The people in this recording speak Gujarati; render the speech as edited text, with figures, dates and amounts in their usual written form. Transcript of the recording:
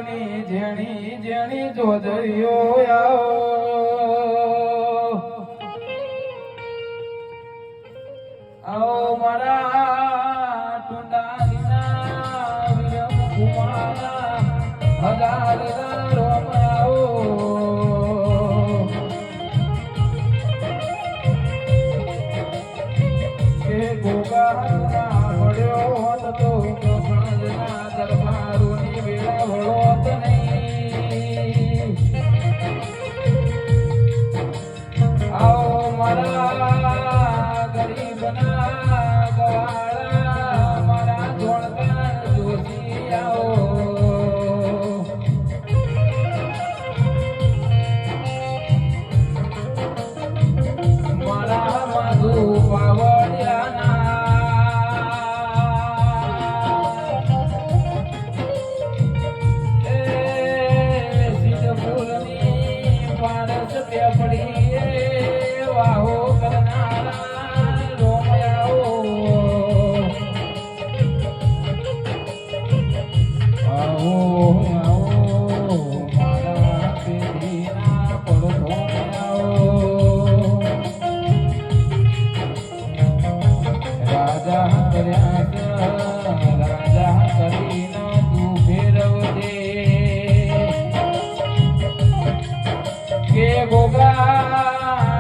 વાવની જેણી જેણી જોજરીઓ આવો મારા ટુંડાના વિરમ કુમારા હજાર રોમ આવો કે ગોગા મળ્યો હોત તો કૃષ્ણના દરબારોની વેળા વળોત નહીં આવો મારા ગરીબના ગવાળા મારા જોડકા જોશી આવો મારા માધુ પાવડિયાના પારસ પેપડી વાહો કરનારા રોમયાઓ આવો આવો મારા પેઢીના પડધોમયાઓ રાજા કર્યા રાજા કરીને તું ફેરવજે કે ગોગા